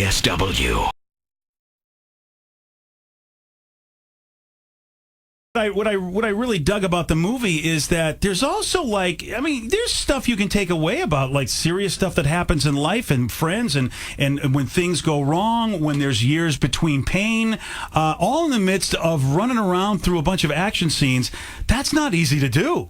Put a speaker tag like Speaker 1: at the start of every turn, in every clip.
Speaker 1: KISW.
Speaker 2: What I really dug about the movie is that there's also there's stuff you can take away about serious stuff that happens in life and friends and when things go wrong, when there's years between pain, all in the midst of running around through a bunch of action scenes. That's not easy to do.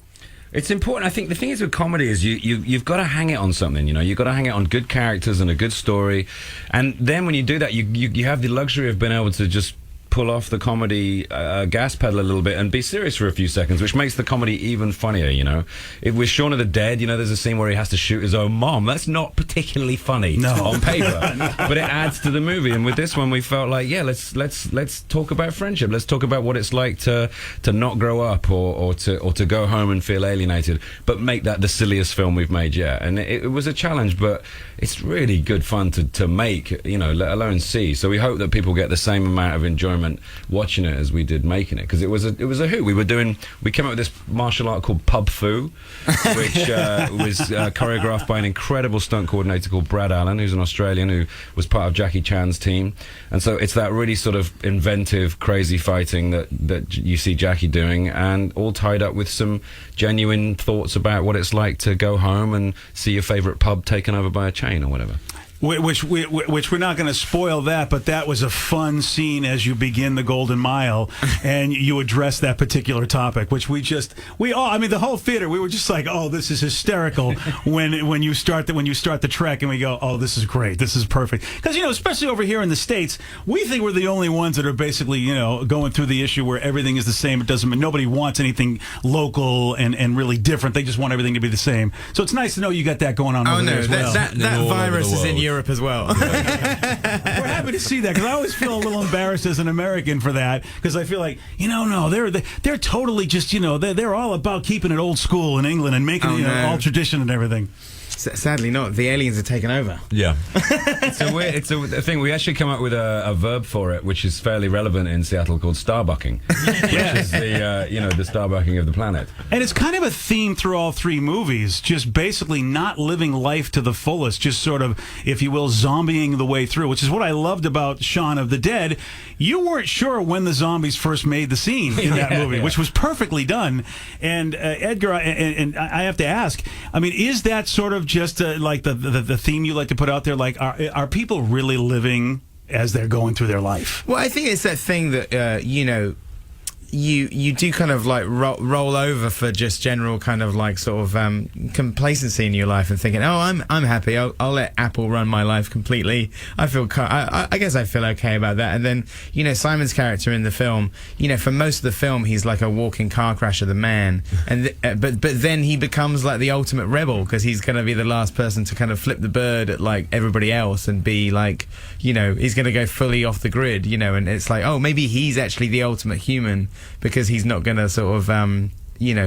Speaker 3: It's important. I think the thing is with comedy is you've got to hang it on something. You've got to hang it on good characters and a good story, and then when you do that, you have the luxury of being able to just pull off the comedy gas pedal a little bit and be serious for a few seconds, which makes the comedy even funnier. With Shaun of the Dead, there's a scene where he has to shoot his own mom. That's not particularly funny on paper, but it adds to the movie. And with this one, we felt like, let's talk about friendship. Let's talk about what it's like to not grow up or to go home and feel alienated, but make that the silliest film we've made yet. And it was a challenge, but it's really good fun to make, let alone see. So we hope that people get the same amount of enjoyment watching it as we did making it, because it was a hoot. We came up with this martial art called Pub Fu, which was choreographed by an incredible stunt coordinator called Brad Allen, who's an Australian who was part of Jackie Chan's team. And so it's that really sort of inventive, crazy fighting that you see Jackie doing, and all tied up with some genuine thoughts about what it's like to go home and see your favorite pub taken over by a chain or whatever.
Speaker 2: Which we're not going to spoil that, but that was a fun scene as you begin the Golden Mile and you address that particular topic, which the whole theater, we were just like, oh, this is hysterical when you start the trek, and we go, oh, this is great, this is perfect, because especially over here in the States, we think we're the only ones that are basically going through the issue where everything is the same. It doesn't. Nobody wants anything local and really different. They just want everything to be the same. So it's nice to know you got that going on over there as well.
Speaker 4: That virus is in Europe as well.
Speaker 2: We're happy to see that, because I always feel a little embarrassed as an American for that, because I feel like no, they're totally just they're all about keeping it old school in England and making all tradition and everything.
Speaker 4: Sadly not. The aliens are taking over.
Speaker 3: Yeah. It's a thing. We actually come up with a verb for it, which is fairly relevant in Seattle, called starbucking, which is the starbucking of the planet.
Speaker 2: And it's kind of a theme through all three movies, just basically not living life to the fullest, just sort of, if you will, zombieing the way through, which is what I loved about Shaun of the Dead. You weren't sure when the zombies first made the scene in that movie, which was perfectly done. And Edgar, and I have to ask, is that sort of just like the theme you like to put out there? Like, are people really living as they're going through their life?
Speaker 4: Well, I think it's that thing that you do kind of like roll over for just general kind of like sort of complacency in your life and thinking, oh, I'm happy. I'll let Apple run my life completely. I guess I feel okay about that. And then Simon's character in the film, for most of the film he's like a walking car crash of the man, and but then he becomes like the ultimate rebel, because he's going to be the last person to kind of flip the bird at like everybody else and be like, he's going to go fully off the grid, and it's like, oh, maybe he's actually the ultimate human, because he's not going to sort of,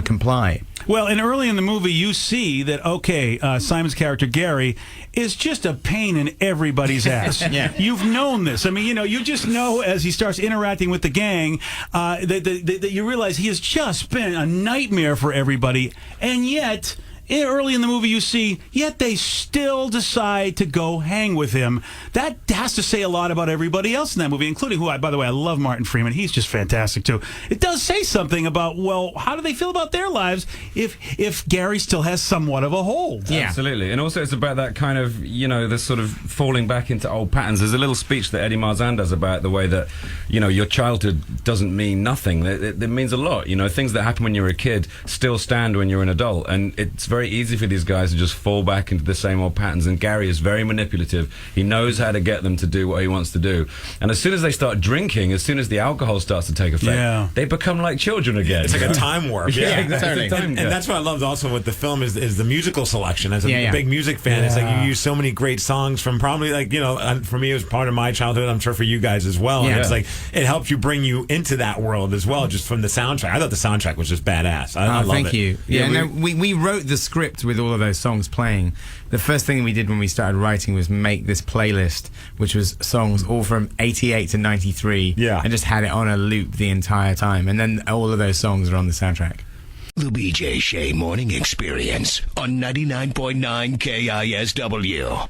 Speaker 4: comply.
Speaker 2: Well, and early in the movie, you see that, Simon's character, Gary, is just a pain in everybody's ass.
Speaker 4: Yeah.
Speaker 2: You've known this. You just know as he starts interacting with the gang that you realize he has just been a nightmare for everybody, and yet early in the movie you see, yet they still decide to go hang with him. That has to say a lot about everybody else in that movie, including by the way, I love Martin Freeman. He's just fantastic too. It does say something about, well, how do they feel about their lives if Gary still has somewhat of a hold?
Speaker 3: Yeah. Absolutely. And also it's about that kind of, this sort of falling back into old patterns. There's a little speech that Eddie Marzan does about the way that, your childhood doesn't mean nothing. It means a lot. Things that happen when you're a kid still stand when you're an adult. And it's very easy for these guys to just fall back into the same old patterns, and Gary is very manipulative. He knows how to get them to do what he wants to do, and as soon as they start drinking, as soon as the alcohol starts to take effect, they become like children again.
Speaker 5: It's like a time warp.
Speaker 3: Yeah, exactly.
Speaker 5: And that's what I loved also with the film is the musical selection. As a big music fan, it's like you use so many great songs from probably for me it was part of my childhood. I'm sure for you guys as well. And it's like it helps bring you into that world as well, just from the soundtrack. I thought the soundtrack was just badass. I love it.
Speaker 4: Thank you. Yeah, we wrote the script with all of those songs playing. The first thing we did when we started writing was make this playlist, which was songs all from 88 to 93, and just had it on a loop the entire time. And then all of those songs are on the soundtrack.
Speaker 1: The BJ Shea Morning Experience on 99.9 KISW.